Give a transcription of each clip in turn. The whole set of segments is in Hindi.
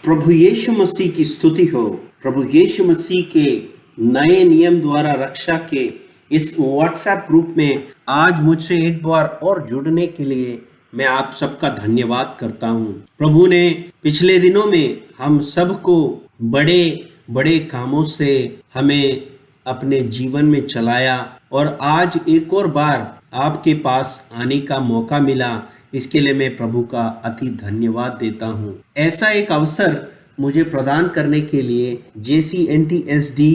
प्रभु यीशु मसीह की स्तुति हो। प्रभु यीशु मसीह के नए नियम द्वारा रक्षा के इस व्हाट्सएप ग्रुप में आज मुझसे एक बार और जुड़ने के लिए मैं आप सबका धन्यवाद करता हूँ। प्रभु ने पिछले दिनों में हम सबको बड़े बड़े कामों से हमें अपने जीवन में चलाया और आज एक और बार आपके पास आने का मौका मिला। इसके लिए मैं प्रभु का अति धन्यवाद देता हूँ। ऐसा एक अवसर मुझे प्रदान करने के लिए JCNTSD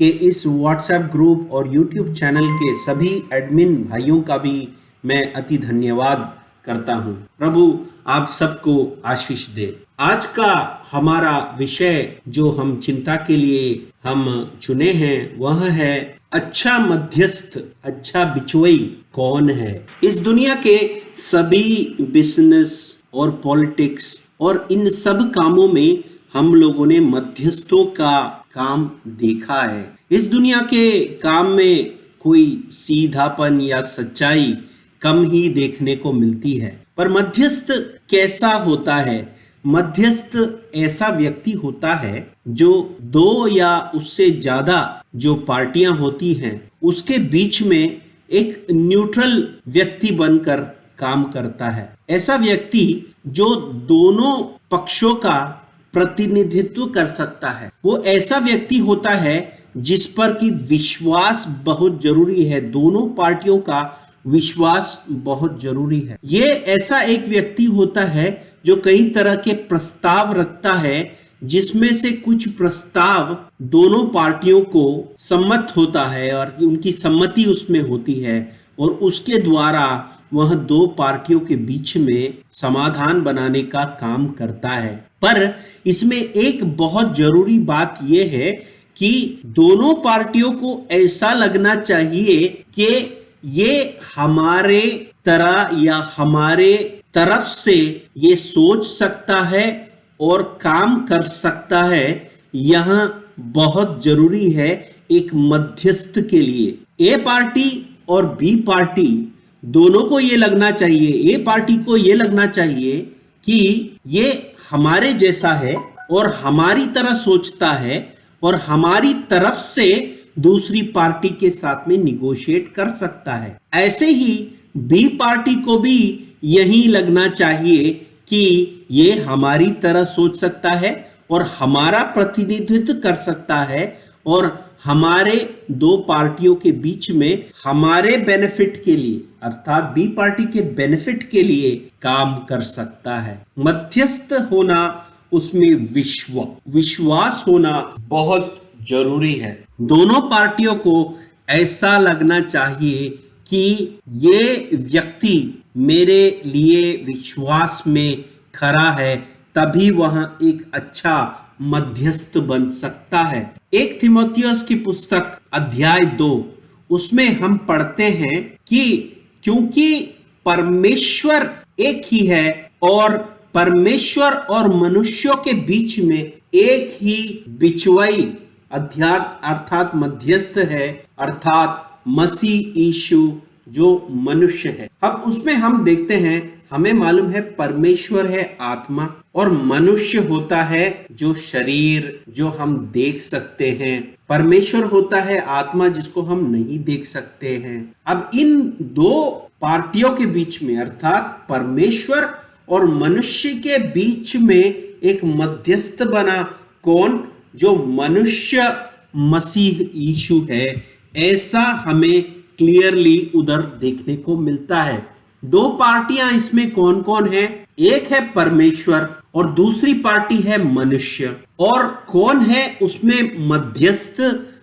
के इस व्हाट्सएप ग्रुप और यूट्यूब चैनल के सभी एडमिन भाइयों का भी मैं अति धन्यवाद करता हूँ। प्रभु आप सबको आशीष दे। आज का हमारा विषय जो हम चिंता के लिए हम चुने हैं वह है अच्छा मध्यस्थ, अच्छा बिचवई कौन है। इस दुनिया के सभी बिजनेस और पॉलिटिक्स और इन सब कामों में हम लोगों ने मध्यस्थों का काम देखा है। इस दुनिया के काम में कोई सीधापन या सच्चाई कम ही देखने को मिलती है। पर मध्यस्थ कैसा होता है? मध्यस्थ ऐसा व्यक्ति होता है जो दो या उससे ज्यादा जो पार्टियां होती हैं उसके बीच में एक न्यूट्रल व्यक्ति बनकर काम करता है। ऐसा व्यक्ति जो दोनों पक्षों का प्रतिनिधित्व कर सकता है। वो ऐसा व्यक्ति होता है जिस पर कि विश्वास बहुत जरूरी है। दोनों पार्टियों का विश्वास बहुत जरूरी है। ये ऐसा एक व्यक्ति होता है जो कई तरह के प्रस्ताव रखता है जिसमें से कुछ प्रस्ताव दोनों पार्टियों को सम्मत होता है और उनकी सम्मति उसमें होती है और उसके द्वारा वह दो पार्टियों के बीच में समाधान बनाने का काम करता है। पर इसमें एक बहुत जरूरी बात यह है कि दोनों पार्टियों को ऐसा लगना चाहिए कि ये हमारे तरह या हमारे तरफ से ये सोच सकता है और काम कर सकता है। यह बहुत जरूरी है एक मध्यस्थ के लिए। ए पार्टी और बी पार्टी दोनों को ये लगना चाहिए, ए पार्टी को ये लगना चाहिए कि ये हमारे जैसा है और हमारी तरह सोचता है और हमारी तरफ से दूसरी पार्टी के साथ में निगोशिएट कर सकता है। ऐसे ही बी पार्टी को भी यही लगना चाहिए कि ये हमारी तरह सोच सकता है और हमारा प्रतिनिधित्व कर सकता है और हमारे दो पार्टियों के बीच में हमारे बेनिफिट के लिए अर्थात बी पार्टी के बेनिफिट के लिए काम कर सकता है। मध्यस्थ होना, उसमें विश्वास होना बहुत जरूरी है। दोनों पार्टियों को ऐसा लगना चाहिए कि ये व्यक्ति मेरे लिए विश्वास में खरा है, तभी वह एक अच्छा मध्यस्थ बन सकता है। एक तीमुथियुस की पुस्तक अध्याय 2 उसमें हम पढ़ते हैं कि क्योंकि परमेश्वर एक ही है और परमेश्वर और मनुष्यों के बीच में एक ही बिचवाई अर्थात मध्यस्थ है, अर्थात मसीह यीशु जो मनुष्य है। अब उसमें हम देखते हैं, हमें मालूम है परमेश्वर है आत्मा और मनुष्य होता है जो शरीर जो हम देख सकते हैं। परमेश्वर होता है आत्मा जिसको हम नहीं देख सकते हैं। अब इन दो पार्टियों के बीच में अर्थात परमेश्वर और मनुष्य के बीच में एक मध्यस्थ बना कौन? जो मनुष्य मसीह यीशु है। ऐसा हमें क्लियरली उधर देखने को मिलता है। दो पार्टियां इसमें कौन कौन है? एक है परमेश्वर और दूसरी पार्टी है मनुष्य। और कौन है उसमें मध्यस्थ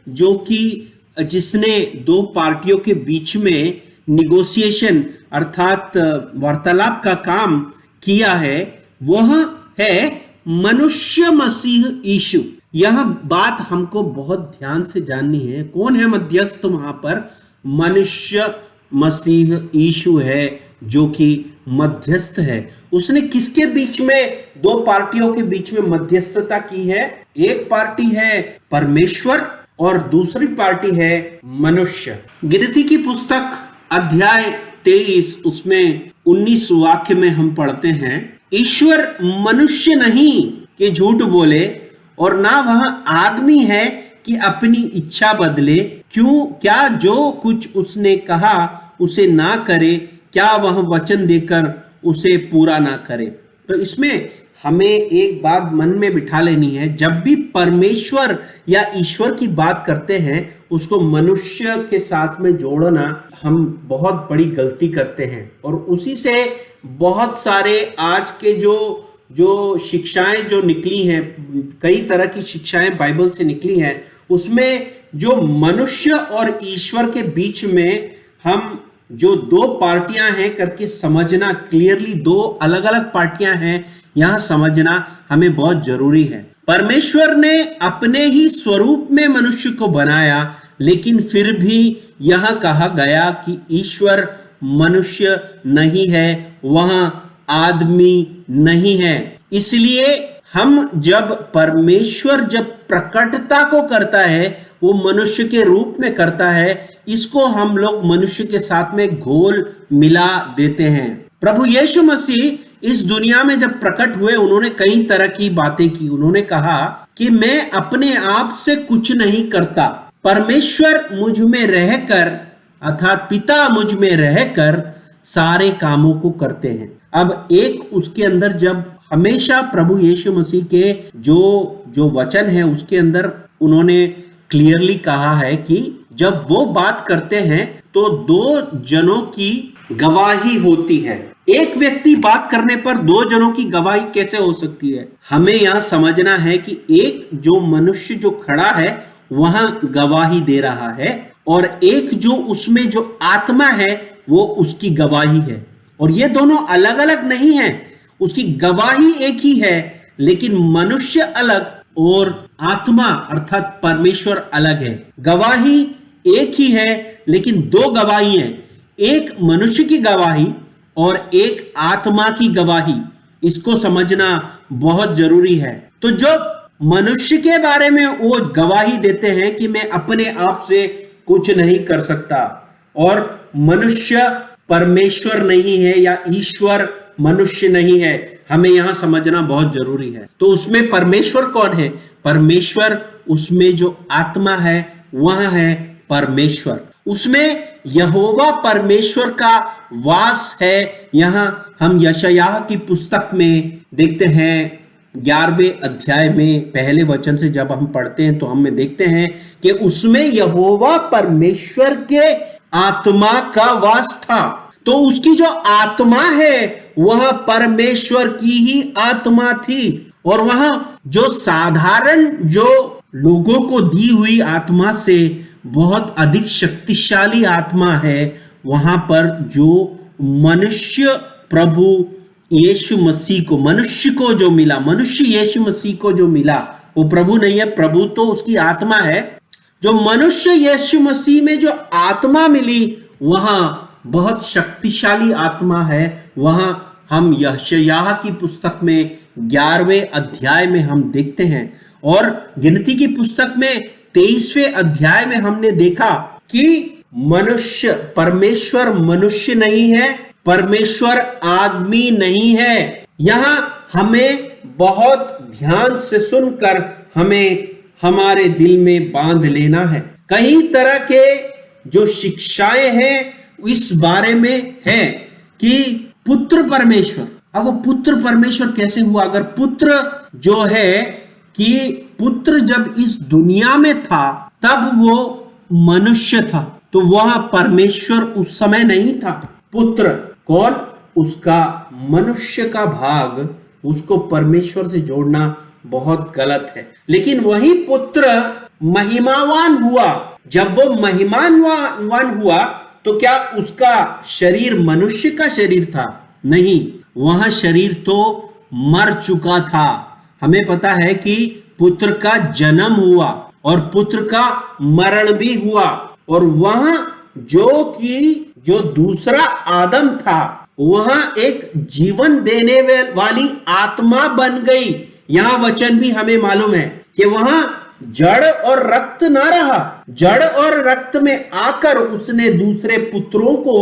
जो कि जिसने दो पार्टियों के बीच में निगोशिएशन अर्थात वार्तालाप का काम किया है? वह है मनुष्य मसीह यीशु। यह बात हमको बहुत ध्यान से जाननी है। कौन है मध्यस्थ वहां पर? मनुष्य मसीह यीशु है जो कि मध्यस्थ है। उसने किसके बीच में, दो पार्टियों के बीच में मध्यस्थता की है? एक पार्टी है परमेश्वर और दूसरी पार्टी है मनुष्य। गिनती की पुस्तक अध्याय 23 उसमें 19 वाक्य में हम पढ़ते हैं, ईश्वर मनुष्य नहीं कि झूठ बोले और ना वह आदमी है कि अपनी इच्छा बदले। क्यों, क्या जो कुछ उसने कहा उसे ना करे, क्या वह वचन देकर उसे पूरा ना करे। तो इसमें हमें एक बात मन में बिठा लेनी है, जब भी परमेश्वर या ईश्वर की बात करते हैं उसको मनुष्य के साथ में जोड़ना हम बहुत बड़ी गलती करते हैं। और उसी से बहुत सारे आज के जो शिक्षाएं जो निकली हैं, कई तरह की शिक्षाएं बाइबल से निकली हैं, उसमें जो मनुष्य और ईश्वर के बीच में हम जो दो पार्टियां हैं करके समझना, क्लियरली दो अलग अलग पार्टियां हैं यहां समझना हमें बहुत जरूरी है। परमेश्वर ने अपने ही स्वरूप में मनुष्य को बनाया, लेकिन फिर भी यह कहा गया कि ईश्वर मनुष्य नहीं है, वह आदमी नहीं है। इसलिए हम जब परमेश्वर जब प्रकटता को करता है वो मनुष्य के रूप में करता है, इसको हम लोग मनुष्य के साथ में घोल मिला देते हैं। प्रभु यीशु मसीह इस दुनिया में जब प्रकट हुए उन्होंने कई तरह की बातें की। उन्होंने कहा कि मैं अपने आप से कुछ नहीं करता, परमेश्वर मुझ में रहकर अर्थात पिता मुझ में रहकर सारे कामों को करते हैं। अब एक उसके अंदर जब हमेशा प्रभु यीशु मसीह के जो वचन है उसके अंदर उन्होंने क्लियरली कहा है कि जब वो बात करते हैं तो दो जनों की गवाही होती है। एक व्यक्ति बात करने पर दो जनों की गवाही कैसे हो सकती है? हमें यह समझना है कि एक जो मनुष्य जो खड़ा है वह गवाही दे रहा है और एक जो उसमें जो आत्मा है वो उसकी गवाही है, और ये दोनों अलग अलग नहीं है। उसकी गवाही एक ही है लेकिन मनुष्य अलग और आत्मा अर्थात परमेश्वर अलग है। गवाही एक ही है लेकिन दो गवाही हैं, एक मनुष्य की गवाही और एक आत्मा की गवाही। इसको समझना बहुत जरूरी है। तो जो मनुष्य के बारे में वो गवाही देते हैं कि मैं अपने आप से कुछ नहीं कर सकता, और मनुष्य परमेश्वर नहीं है या ईश्वर मनुष्य नहीं है, हमें यहां समझना बहुत जरूरी है। तो उसमें परमेश्वर कौन है? परमेश्वर उसमें जो आत्मा है वह है परमेश्वर। उसमें यहोवा परमेश्वर का वास है। यहां हम यशायाह की पुस्तक में देखते हैं 11वें अध्याय में पहले वचन से जब हम पढ़ते हैं तो हमें देखते हैं कि उसमें यहोवा परमेश्वर के आत्मा का वास था। तो उसकी जो आत्मा है वह परमेश्वर की ही आत्मा थी, और वह जो साधारण जो लोगों को दी हुई आत्मा से बहुत अधिक शक्तिशाली आत्मा है, वहां पर जो मनुष्य प्रभु यीशु मसीह को मनुष्य को जो मिला, मनुष्य यीशु मसीह को जो मिला वो प्रभु नहीं है, प्रभु तो उसकी आत्मा है। जो मनुष्य यीशु मसीह में जो आत्मा मिली वहां बहुत शक्तिशाली आत्मा है। वहां हम यशायाह की पुस्तक में 11वें अध्याय में हम देखते हैं, और गिनती की पुस्तक में 23वें अध्याय में हमने देखा कि मनुष्य परमेश्वर मनुष्य नहीं है, परमेश्वर आदमी नहीं है। यहां हमें बहुत ध्यान से सुनकर हमें हमारे दिल में बांध लेना है। कई तरह के जो शिक्षाएं हैं इस बारे में है कि पुत्र परमेश्वर। अब वो पुत्र परमेश्वर कैसे हुआ? अगर पुत्र जो है कि पुत्र जब इस दुनिया में था तब वो मनुष्य था, तो वह परमेश्वर उस समय नहीं था। पुत्र कौन? उसका मनुष्य का भाग, उसको परमेश्वर से जोड़ना बहुत गलत है। लेकिन वही पुत्र महिमावान हुआ। जब वो महिमावान हुआ तो क्या उसका शरीर मनुष्य का शरीर था? नहीं, वह शरीर तो मर चुका था। हमें पता है कि पुत्र का जन्म हुआ और पुत्र का मरण भी हुआ, और वह जो दूसरा आदम था वह एक जीवन देने वाली आत्मा बन गई। यह वचन भी हमें मालूम है कि वह जड़ और रक्त ना रहा। जड़ और रक्त में आकर उसने दूसरे पुत्रों को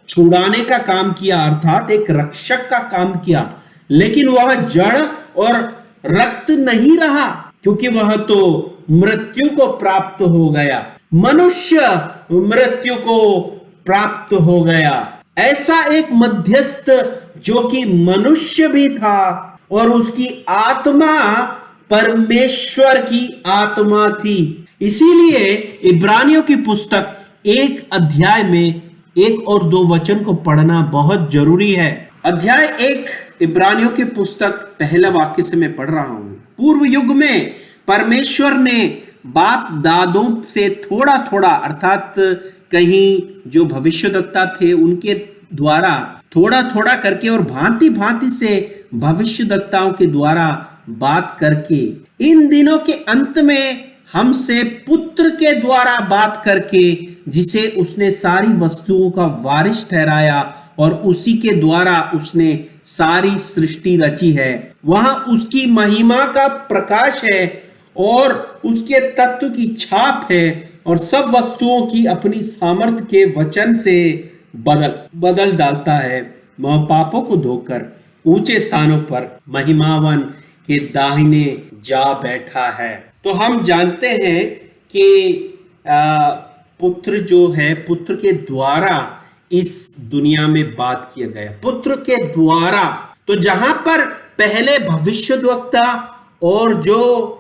छुड़ाने का काम किया, अर्थात एक रक्षक का काम किया। लेकिन वह जड़ और रक्त नहीं रहा, क्योंकि वह तो मृत्यु को प्राप्त हो गया, मनुष्य मृत्यु को प्राप्त हो गया। ऐसा एक मध्यस्थ जो कि मनुष्य भी था और उसकी आत्मा परमेश्वर की आत्मा थी। इसीलिए इब्रानियों की पुस्तक 1 अध्याय में 1 और 2 वचन को पढ़ना बहुत जरूरी है। अध्याय 1 इब्रानियों की पुस्तक पहला वाक्य से मैं पढ़ रहा हूं। पूर्व युग में परमेश्वर ने बाप दादों से थोड़ा थोड़ा, अर्थात कहीं जो भविष्यद्वक्ता थे उनके द्वारा थोड़ा थोड़ा करके और भांति भांति से भविष्यद्वक्ताओं के द्वारा बात करके, इन दिनों के अंत में हमसे पुत्र के द्वारा बात करके, जिसे उसने सारी वस्तुओं का वारिस ठहराया और उसी के द्वारा उसने सारी सृष्टि रची है। वहां उसकी महिमा का प्रकाश है और उसके तत्व की छाप है और सब वस्तुओं की अपनी सामर्थ्य के वचन से बदल डालता है। वह पापों को धोकर ऊंचे स्थानों पर महिमावन के दाहिने जा बैठा है। तो हम जानते हैं कि पुत्र जो है, पुत्र के द्वारा इस दुनिया में बात किया गया, पुत्र के द्वारा। तो जहां पर पहले भविष्यद्वक्ता और जो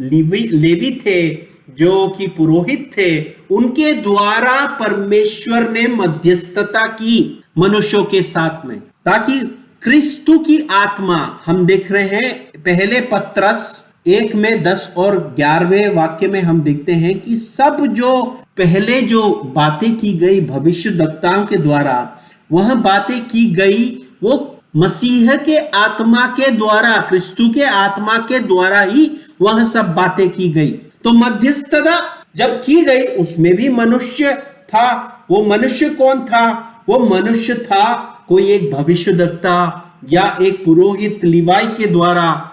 लेवी थे, जो कि पुरोहित थे, उनके द्वारा परमेश्वर ने मध्यस्थता की मनुष्यों के साथ में, ताकि क्रिस्तु की आत्मा, हम देख रहे हैं पहले पत्रस 1 में 10 और 11वें वाक्य में हम देखते हैं कि सब जो पहले जो बातें की गई भविष्यद्वक्ताओं के द्वारा, वह बातें की गई वो मसीह के आत्मा के द्वारा, क्रिस्तु के आत्मा के द्वारा ही वह सब बातें की गई। तो मध्यस्थता जब की गई उसमें भी मनुष्य था। वो मनुष्य कौन था? वो मनुष्य था कोई एक भविष्यद्वक्ता या एक पुरोहित लिवाई के द्वारा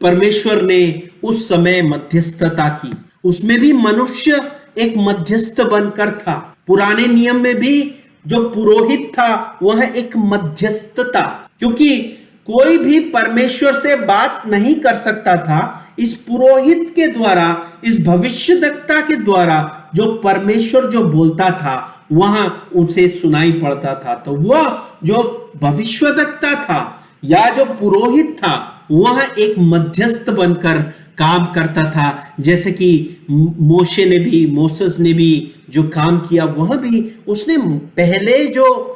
परमेश्वर ने उस समय मध्यस्थता की। उसमें भी मनुष्य एक मध्यस्थ बनकर था। पुराने नियम में भी जो पुरोहित था वह एक मध्यस्थ था, क्योंकि कोई भी परमेश्वर से बात नहीं कर सकता था। इस पुरोहित के द्वारा, इस भविष्यद्वक्ता के द्वारा जो परमेश्वर जो बोलता था वहां उसे सुनाई पड़ता था। तो वह जो भविष्यद्वक्ता था या जो पुरोहित था वह एक मध्यस्थ बनकर काम करता था। जैसे कि मोसेस ने भी जो काम किया, वह भी उसने पहले जो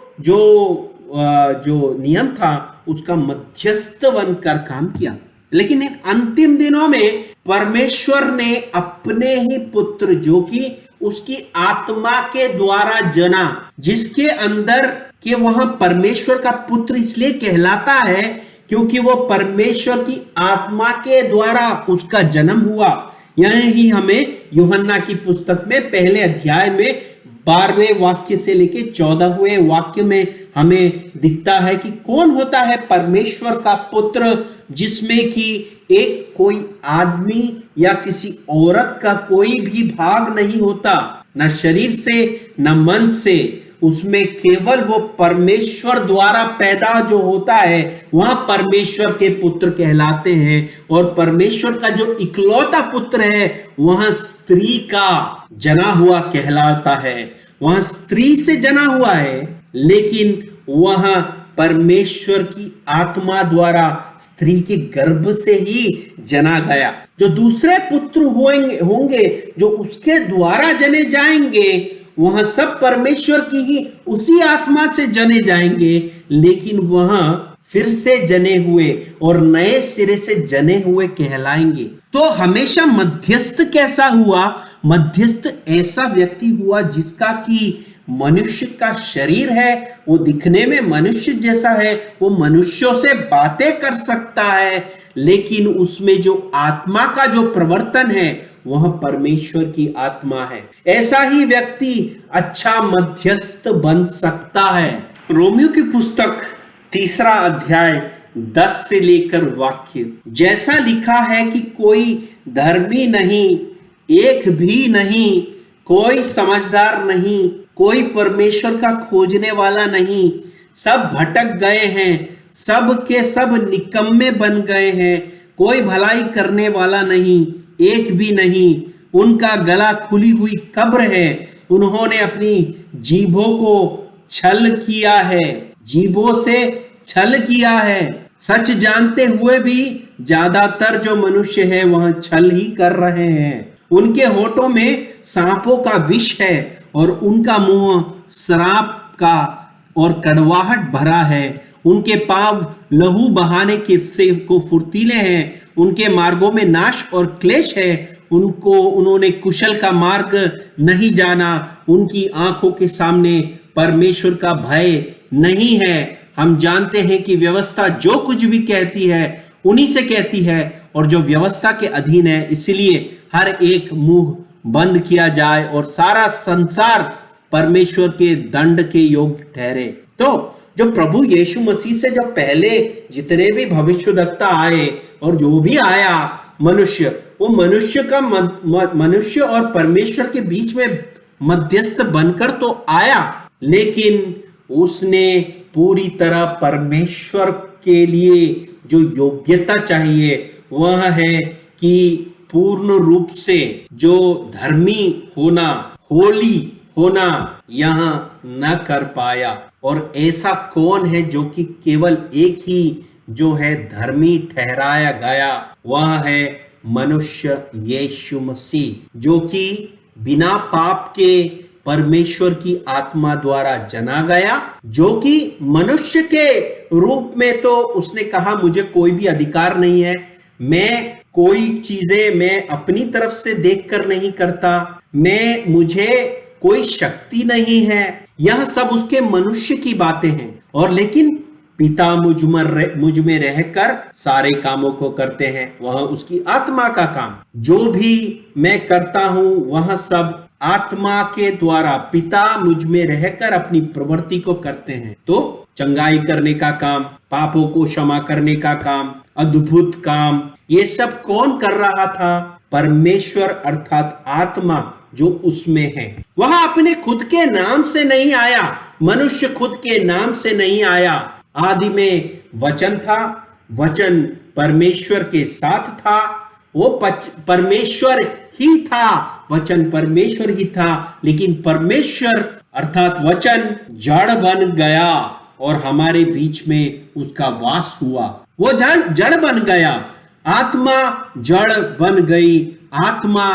नियम था उसका मध्यस्थ बनकर काम किया। लेकिन इन अंतिम दिनों में परमेश्वर ने अपने ही पुत्र, जो कि उसकी आत्मा के द्वारा जना, जिसके अंदर के वह परमेश्वर का पुत्र इसलिए कहलाता है क्योंकि वो परमेश्वर की आत्मा के द्वारा उसका जन्म हुआ। यही हमें यूहन्ना की पुस्तक में पहले अध्याय में 12वें वाक्य से लेके 14वें वाक्य में हमें दिखता है कि कौन होता है परमेश्वर का पुत्र, जिसमें कि एक कोई आदमी या किसी औरत का कोई भी भाग नहीं होता, न शरीर से न मन से। उसमें केवल वो परमेश्वर द्वारा पैदा जो होता है वह परमेश्वर के पुत्र कहलाते हैं। और परमेश्वर का जो इकलौता पुत्र है वह स्त्री का जना हुआ कहलाता है। वह स्त्री से जना हुआ है, लेकिन वह परमेश्वर की आत्मा द्वारा स्त्री के गर्भ से ही जना गया। जो दूसरे पुत्र होंगे जो उसके द्वारा जने जाएंगे, वह सब परमेश्वर की ही उसी आत्मा से जने जाएंगे, लेकिन वह फिर से जने हुए और नए सिरे से जने हुए कहलाएंगे। तो हमेशा मध्यस्थ कैसा हुआ? मध्यस्थ ऐसा व्यक्ति हुआ जिसका कि मनुष्य का शरीर है, वो दिखने में मनुष्य जैसा है, वो मनुष्यों से बातें कर सकता है, लेकिन उसमें जो आत्मा का जो प्रवर्तन है वह परमेश्वर की आत्मा है। ऐसा ही व्यक्ति अच्छा मध्यस्थ बन सकता है। रोमियो की पुस्तक 3 अध्याय 10 से लेकर वाक्य, जैसा लिखा है कि कोई धर्मी नहीं, एक भी नहीं, कोई समझदार नहीं, कोई परमेश्वर का खोजने वाला नहीं, सब भटक गए हैं, सब के सब निकम्मे बन गए हैं, कोई भलाई करने वाला नहीं, एक भी नहीं। उनका गला खुली हुई कब्र है, उन्होंने अपनी जीभों को छल किया है, जीभों से छल किया है। सच जानते हुए भी ज्यादातर जो मनुष्य है वह छल ही कर रहे हैं। उनके होठों में सांपों का विष है और उनका मुंह श्राप का और कड़वाहट भरा है। उनके पांव लहू बहाने के से को फुर्तीले हैं, उनके मार्गों में नाश और क्लेश है। उन्होंने कुशल का मार्ग नहीं जाना, उनकी आंखों के सामने परमेश्वर का भय नहीं है। हम जानते हैं कि व्यवस्था जो कुछ भी कहती है उन्हीं से कहती है और जो व्यवस्था के अधीन है, इसलिए हर एक मुंह बंद किया जाए और सारा संसार परमेश्वर के दंड के योग्य ठहरे। तो जो प्रभु यीशु मसीह से जब पहले जितने भी भविष्यवक्ता आए और जो भी आया मनुष्य, वो मनुष्य और परमेश्वर के बीच में मध्यस्थ बनकर तो आया, लेकिन उसने पूरी तरह परमेश्वर के लिए जो योग्यता चाहिए वह है कि पूर्ण रूप से जो धर्मी होना, होली होना यहां न कर पाया। और ऐसा कौन है जो कि केवल एक ही जो है धर्मी ठहराया गया, वह है मनुष्य यीशु मसीह, जो कि बिना पाप के परमेश्वर की आत्मा द्वारा जना गया, जो कि मनुष्य के रूप में तो उसने कहा मुझे कोई भी अधिकार नहीं है, मैं कोई चीजें मैं अपनी तरफ से देखकर नहीं करता, मुझे कोई शक्ति नहीं है, यह सब उसके मनुष्य की बातें हैं। और लेकिन पिता मुझ में रहकर सारे कामों को करते हैं, वह उसकी आत्मा का काम। जो भी मैं करता हूं वह सब आत्मा के द्वारा पिता मुझ में रहकर अपनी प्रवृत्ति को करते हैं। तो चंगाई करने का काम, पापों को क्षमा करने का काम, अद्भुत काम, ये सब कौन कर रहा था? परमेश्वर अर्थात आत्मा जो उसमें है। वह अपने खुद के नाम से नहीं आया, मनुष्य खुद के नाम से नहीं आया। आदि में वचन था, वचन परमेश्वर के साथ था, वो परमेश्वर ही था, वचन परमेश्वर ही था। लेकिन परमेश्वर अर्थात वचन जड़ बन गया और हमारे बीच में उसका वास हुआ। वो जड़ बन गया, आत्मा जड़ बन गई, आत्मा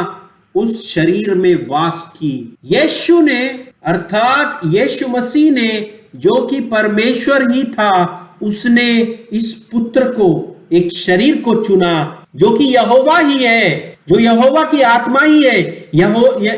उस शरीर में वास की। यीशु ने अर्थात यीशु मसीह ने जो कि परमेश्वर ही था, उसने इस पुत्र को, एक शरीर को चुना जो कि यहोवा ही है, जो यहोवा की आत्मा ही है।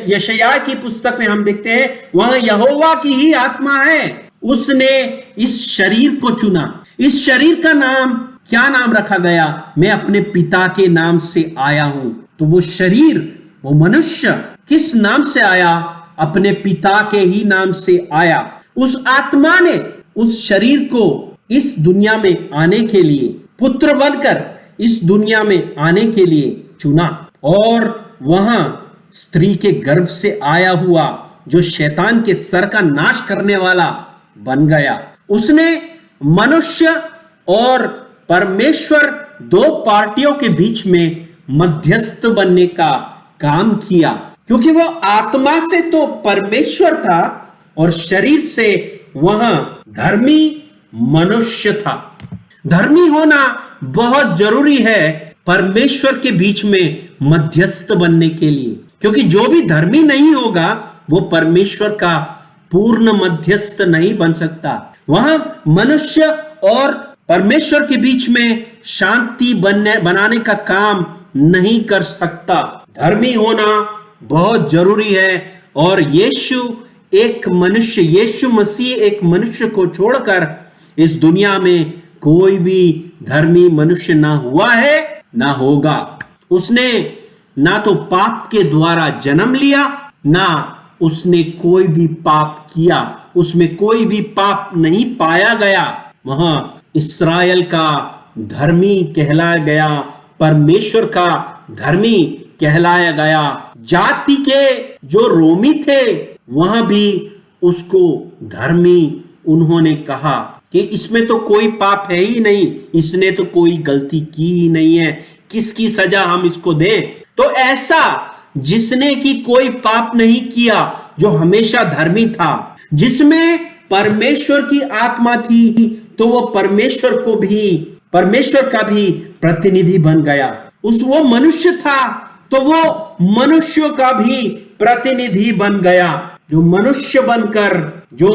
यशायाह की पुस्तक में हम देखते हैं वह यहोवा की ही आत्मा है। उसने इस शरीर को चुना। इस शरीर का नाम क्या नाम रखा गया? मैं अपने पिता के नाम से आया हूं। तो वो शरीर, वो मनुष्य किस नाम से आया? अपने पिता के ही नाम से आया। उस आत्मा ने उस शरीर को इस दुनिया में आने के लिए, पुत्र बनकर इस दुनिया में आने के लिए चुना। और वहां स्त्री के गर्भ से आया हुआ जो शैतान के सर का नाश करने वाला बन गया। उसने मनुष्य और परमेश्वर दो पार्टियों के बीच में मध्यस्थ बनने का काम किया, क्योंकि वो आत्मा से तो परमेश्वर था और शरीर से वह धर्मी मनुष्य था। धर्मी होना बहुत जरूरी है परमेश्वर के बीच में मध्यस्थ बनने के लिए, क्योंकि जो भी धर्मी नहीं होगा वो परमेश्वर का पूर्ण मध्यस्थ नहीं बन सकता। वह मनुष्य और परमेश्वर के बीच में शांति बनाने का काम नहीं कर सकता। धर्मी होना बहुत जरूरी है। और यीशु मसीह एक मनुष्य को छोड़कर इस दुनिया में कोई भी धर्मी मनुष्य ना हुआ है ना होगा। उसने ना तो पाप के द्वारा जन्म लिया, ना उसने कोई भी पाप किया, उसमें कोई भी पाप नहीं पाया गया। वह इस्राएल का धर्मी कहलाया गया, परमेश्वर का धर्मी कहलाया गया। जाति के जो रोमी थे वह भी उसको धर्मी उन्होंने कहा। कि इसमें तो कोई पाप है ही नहीं, इसने तो कोई गलती की ही नहीं है, किसकी सजा हम इसको दें। तो ऐसा जिसने कि कोई पाप नहीं किया, जो हमेशा धर्मी था, जिसमें परमेश्वर की आत्मा थी, तो वो परमेश्वर का भी प्रतिनिधि बन गया। वो मनुष्य था तो वो मनुष्य का भी प्रतिनिधि बन गया, जो मनुष्य बनकर जो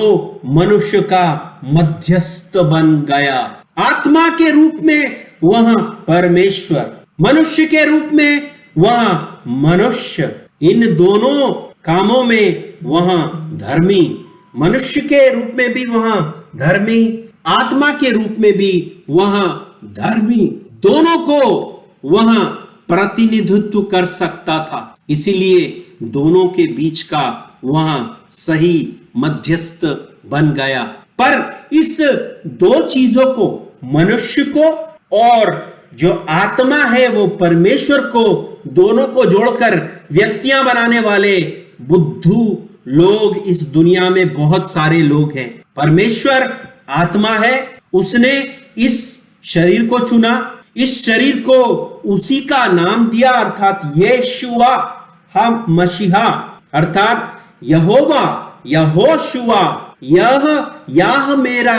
मनुष्य का मध्यस्थ बन गया। आत्मा के रूप में वह परमेश्वर, मनुष्य के रूप में वह मनुष्य, इन दोनों कामों में वह धर्मी, मनुष्य के रूप में भी वह धर्मी, आत्मा के रूप में भी वह धर्मी, दोनों को वह प्रतिनिधित्व कर सकता था। इसीलिए दोनों के बीच का वह सही मध्यस्थ बन गया। पर इस दो चीजों को, मनुष्य को और जो आत्मा है वो परमेश्वर को, दोनों को जोड़कर व्यक्तियां बनाने वाले बुद्धू लोग इस दुनिया में बहुत सारे लोग हैं। परमेश्वर आत्मा है, उसने इस शरीर को चुना, इस शरीर को उसी का नाम दिया, अर्थात यहोशुआ हम मसीहा, अर्थात यहोवा, यहोशुआ, यह मेरा,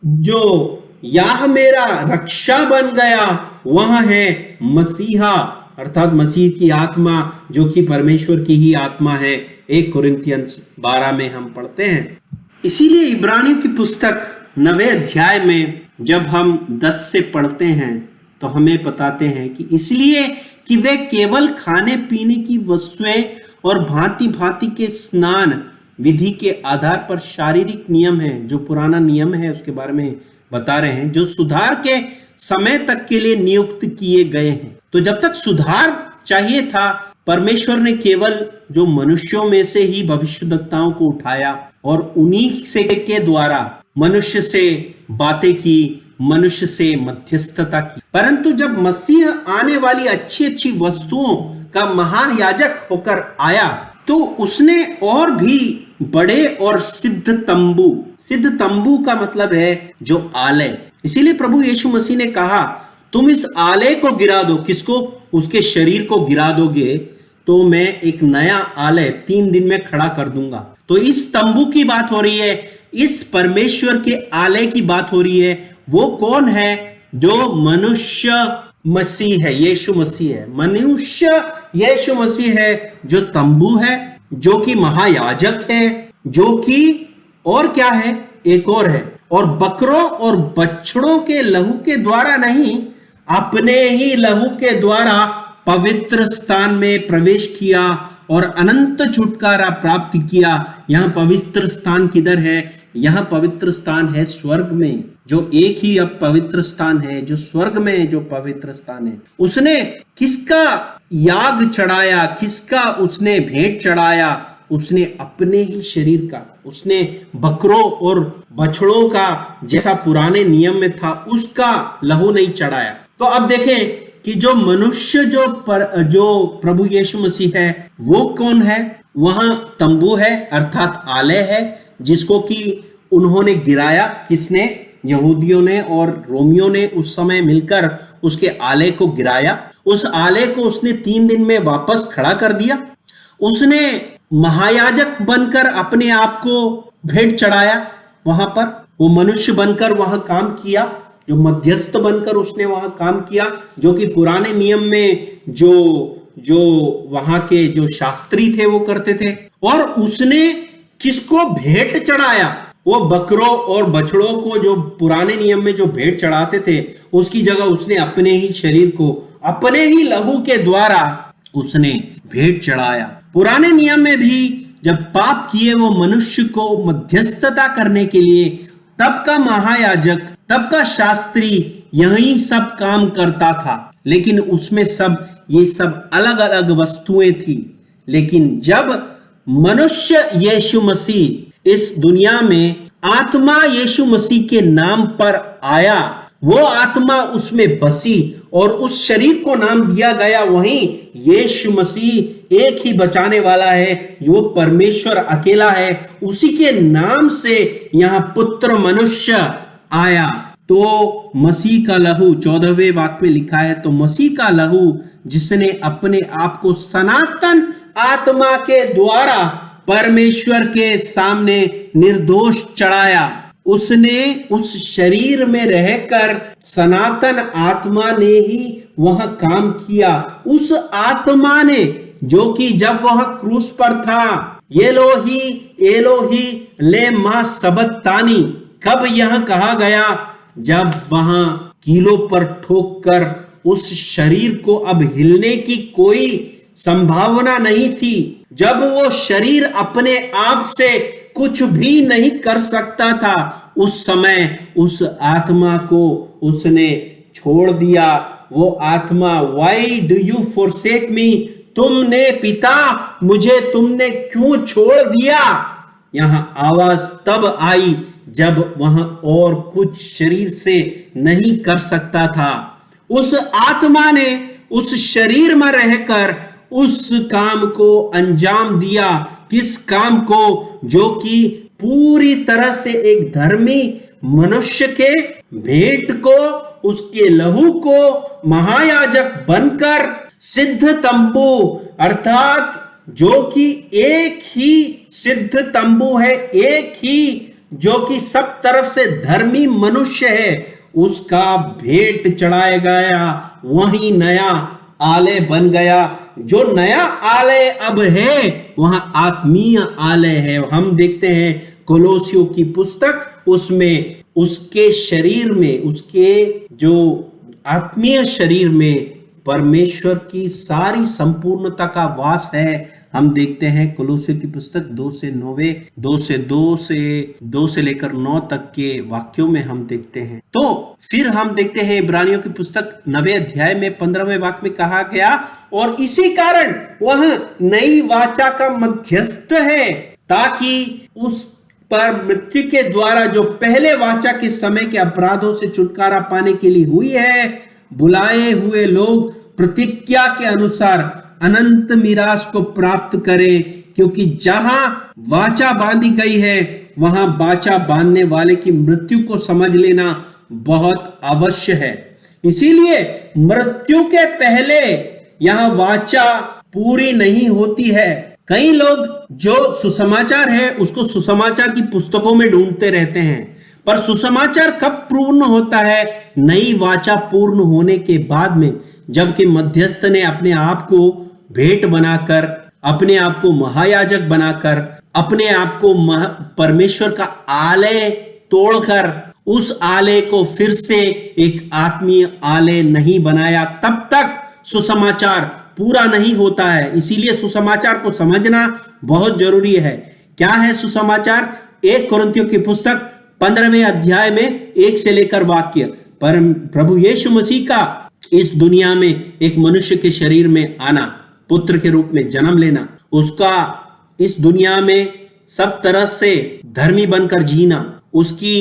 जो यह मेरा रक्षा बन गया, वह है मसीहा, अर्थात मसीह की आत्मा, जो कि परमेश्वर की ही आत्मा है। 1 कुरिन्थियंस 12 में हम पढ़ते हैं। इसीलिए इब्रानियों की पुस्तक 9वें अध्याय में जब हम 10 से पढ़ते हैं तो हमें बताते हैं कि इसलिए कि वे केवल खाने पीने की वस्तुएं और भांति भांति के स्नान विधि के आधार पर शारीरिक नियम है, जो पुराना नियम है उसके बारे में बता रहे हैं, जो सुधार के समय तक के लिए नियुक्त किए गए हैं। तो जब तक सुधार चाहिए था, परमेश्वर ने केवल जो मनुष्यों में से ही भविष्यद्वक्ताओं को उठाया और उन्हीं से के द्वारा मनुष्य से बातें की, मनुष्य से मध्यस्थता की। परंतु जब मसीह आने वाली अच्छी अच्छी वस्तुओं का महायाजक होकर आया, तो उसने और भी बड़े और सिद्ध तंबू का मतलब है जो आलय। इसीलिए प्रभु यीशु मसीह ने कहा, तुम इस आलय को गिरा दो। किसको? उसके शरीर को गिरा दोगे तो मैं एक नया आलय 3 दिन में खड़ा कर दूंगा। तो इस तंबू की बात हो रही है, इस परमेश्वर के आलय की बात हो रही है। वो कौन है? जो मनुष्य मसीह है, यीशु मसीह है। मनुष्य यीशु मसीह है जो तंबू है, जो कि महायाजक है, जो कि और क्या है, एक और है, और बकरों और बछड़ों के लहू के द्वारा नहीं, अपने ही लहू के द्वारा पवित्र स्थान में प्रवेश किया और अनंत छुटकारा प्राप्त किया। यहां पवित्र स्थान किधर है? यहां पवित्र स्थान है स्वर्ग में, जो एक ही अब पवित्र स्थान है, जो स्वर्ग में जो पवित्र स्थान है। उसने किसका याग चढ़ाया, किसका उसने भेंट चढ़ाया? उसने अपने ही शरीर का, उसने बकरों और बछड़ों का जैसा पुराने नियम में था उसका लहू नहीं चढ़ाया। तो अब देखें कि जो मनुष्य जो प्रभु यीशु मसीह है, वो कौन है? वह तंबू है, अर्थात आलय है, जिसको कि उन्होंने गिराया। किसने? यहूदियों ने और रोमियों ने उस समय मिलकर उसके आलय को गिराया। उस आलय को उसने 3 दिन में वापस खड़ा कर दिया। उसने महायाजक बनकर अपने आप को भेंट चढ़ाया। वहां पर वो मनुष्य बनकर वहां काम किया, जो मध्यस्थ बनकर उसने वहां काम किया, जो कि पुराने नियम में जो वहां के जो शास्त्री थे वो करते थे। और उसने किसको भेंट चढ़ाया? वो बकरों और बछड़ों को, जो पुराने नियम में जो भेंट चढ़ाते थे, उसकी जगह उसने अपने ही शरीर को अपने ही लहू के द्वारा उसने भेंट चढ़ाया। पुराने नियम में भी जब पाप किए वो मनुष्य को मध्यस्थता करने के लिए तब का महायाजक, तब का शास्त्री यही सब काम करता था, लेकिन उसमें ये सब अलग अलग वस्तुएं थी। लेकिन जब मनुष्य यीशु मसीह इस दुनिया में, आत्मा यीशु मसीह के नाम पर आया, वो आत्मा उसमें बसी और उस शरीर को नाम दिया गया वहीं यीशु मसीह एक ही बचाने वाला है, वो परमेश्वर अकेला है। उसी के नाम से यहाँ पुत्र मनुष्य आया। तो मसीह का लहू 14वें वाक्य में लिखा है, तो मसीह का लहू जिसने अपने आप को सनातन आत्मा के द्वारा परमेश्वर के सामने निर्दोष चढ़ाया, उसने उस शरीर में रहकर सनातन आत्मा ने ही वह काम किया। उस आत्मा ने जो कि जब वह क्रूस पर था, एलोही एलोही लेमा सबक्तानी, कब यह कहा गया? जब वहां कीलों पर ठोक कर उस शरीर को अब हिलने की कोई संभावना नहीं थी, जब वो शरीर अपने आप से कुछ भी नहीं कर सकता था, उस समय उस आत्मा को उसने छोड़ दिया। वो आत्मा, वाई डू यू forsake मी, तुमने पिता मुझे तुमने क्यों छोड़ दिया? यहां आवाज तब आई जब वह और कुछ शरीर से नहीं कर सकता था। उस आत्मा ने उस शरीर में रहकर उस काम को अंजाम दिया। किस काम को? जो कि पूरी तरह से एक धर्मी मनुष्य के भेंट को, उसके लहू को महायाजक बनकर सिद्ध तंबू, अर्थात जो कि एक ही सिद्ध तंबू है, एक ही जो कि सब तरफ से धर्मी मनुष्य है, उसका भेंट चढ़ाया गया। वही नया आलय बन गया। जो नया आलय अब है वह आत्मीय आलय है। हम देखते हैं कोलोसियों की पुस्तक, उसमें उसके शरीर में, उसके जो आत्मीय शरीर में परमेश्वर की सारी संपूर्णता का वास है। हम देखते हैं कोलोसियों की पुस्तक 2 से लेकर 9 तक के वाक्यों में हम देखते हैं। तो फिर हम देखते हैं इब्रानियों की पुस्तक 9वें अध्याय में 15वें वाक्य में कहा गया, और इसी कारण वह नई वाचा का मध्यस्थ है, ताकि उस पर मृत्यु के द्वारा जो पहले वाचा के समय के अपराधों से छुटकारा पाने के लिए हुई है, बुलाए हुए लोग प्रतिज्ञा के अनुसार अनंत मीरास को प्राप्त करें। क्योंकि जहां वाचा बांधी गई है वहां वाचा बांधने वाले की मृत्यु को समझ लेना बहुत अवश्य है। इसीलिए मृत्यु के पहले यह वाचा पूरी नहीं होती है। कई लोग जो सुसमाचार है उसको सुसमाचार की पुस्तकों में ढूंढते रहते हैं, पर सुसमाचार कब पूर्ण होता है? नई वाचा पूर्ण होने के बाद में, जबकि मध्यस्थ ने अपने आप को भेंट बनाकर, अपने आप को महायाजक बनाकर, अपने आप को परमेश्वर का आलय तोड़कर उस आलय को फिर से एक आत्मीय आलय नहीं बनाया, तब तक सुसमाचार पूरा नहीं होता है। इसीलिए सुसमाचार को समझना बहुत जरूरी है। क्या है सुसमाचार? 1 कोरिन्थियों की पुस्तक 15वें अध्याय में 1 से लेकर वाक्य, पर प्रभु यीशु मसीह का इस दुनिया में एक मनुष्य के शरीर में आना, पुत्र के रूप में जन्म लेना, उसका इस दुनिया में सब तरह से धर्मी बनकर जीना, उसकी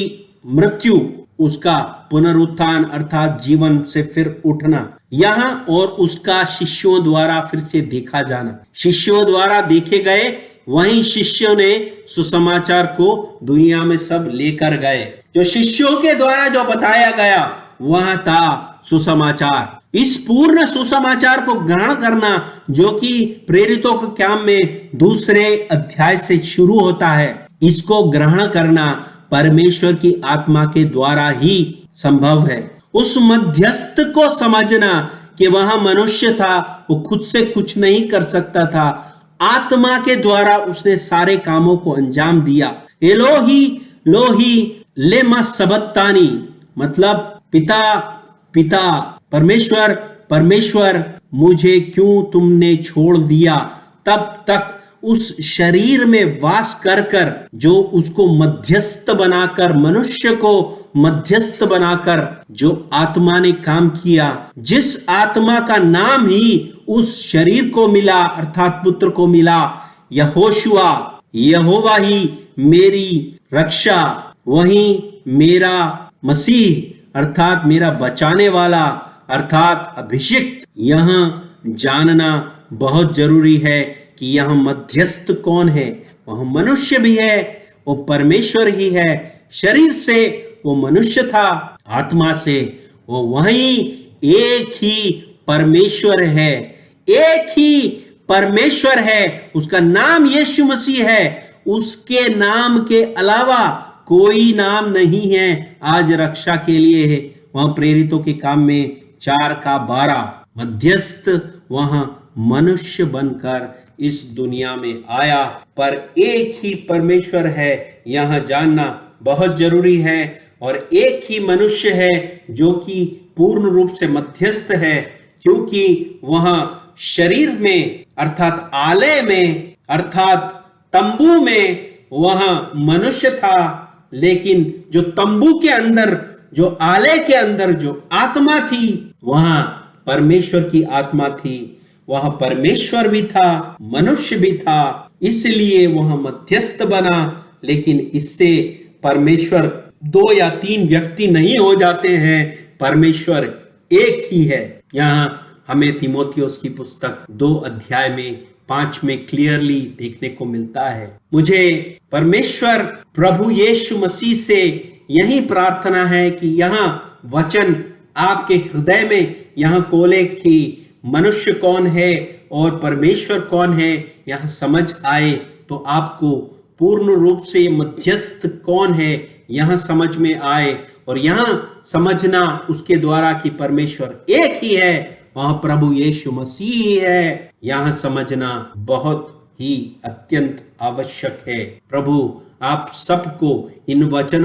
मृत्यु, उसका पुनरुत्थान अर्थात जीवन से फिर उठना, यहाँ और उसका शिष्यों द्वारा फिर से देखा जाना। शिष्यों द्वारा देखे गए वहीं शिष्यों ने सुसमाचार को दुनिया में सब लेकर गए। जो शिष्यों के द्वारा जो बताया गया वह था सुसमाचार। इस पूर्ण सुसमाचार को ग्रहण करना जो कि प्रेरितों के काम में 2 अध्याय से शुरू होता है, इसको ग्रहण करना परमेश्वर की आत्मा के द्वारा ही संभव है। उस मध्यस्थ को समझना कि वह मनुष्य था, वो खुद से कुछ नहीं कर सकता था, आत्मा के द्वारा उसने सारे कामों को अंजाम दिया। एलोही लोही लेमा सबक्तानी, मतलब पिता पिता, परमेश्वर परमेश्वर मुझे क्यों तुमने छोड़ दिया। तब तक उस शरीर में वास कर कर जो उसको मध्यस्थ बनाकर, मनुष्य को मध्यस्थ बनाकर जो आत्मा ने काम किया, जिस आत्मा का नाम ही उस शरीर को मिला अर्थात पुत्र को मिला, यहोशुआ, यहोवा ही मेरी रक्षा, वही मेरा मसीह अर्थात मेरा बचाने वाला अर्थात अभिषिक्त। यहां जानना बहुत जरूरी है कि यह मध्यस्थ कौन है। वह मनुष्य भी है, वो परमेश्वर ही है। शरीर से वो मनुष्य था आत्मा से, वो वही एक ही परमेश्वर है, एक ही परमेश्वर है, उसका नाम यीशु मसीह है। उसके नाम के अलावा कोई नाम नहीं है आज रक्षा के लिए है। वहां प्रेरितों के काम में 4:12 मध्यस्थ वहां मनुष्य बनकर इस दुनिया में आया, पर एक ही परमेश्वर है यह जानना बहुत जरूरी है। और एक ही मनुष्य है जो कि पूर्ण रूप से मध्यस्थ है, क्योंकि वहां शरीर में अर्थात आलय में अर्थात तंबू में वहां मनुष्य था, लेकिन जो तंबू के अंदर, जो आलय के अंदर जो आत्मा थी, वहां परमेश्वर की आत्मा थी। वहां परमेश्वर भी था, मनुष्य भी था, इसलिए वहां मध्यस्थ बना। लेकिन इससे परमेश्वर 2 या 3 व्यक्ति नहीं हो जाते हैं, परमेश्वर एक ही है। यहां हमें तीमुथियुस की पुस्तक 2 अध्याय में 5 में क्लियरली देखने को मिलता है। मुझे परमेश्वर प्रभु यीशु मसीह से यही प्रार्थना है कि यहाँ वचन आपके हृदय में यहाँ खोले कि मनुष्य कौन है और परमेश्वर कौन है, यह समझ आए तो आपको पूर्ण रूप से मध्यस्थ कौन है यह समझ में आए, और यहाँ समझना उसके द्वारा कि परमेश्वर एक ही है, वह प्रभु यीशु मसीह है, यह समझना बहुत ही अत्यंत आवश्यक है। प्रभु आप सबको इन वचनों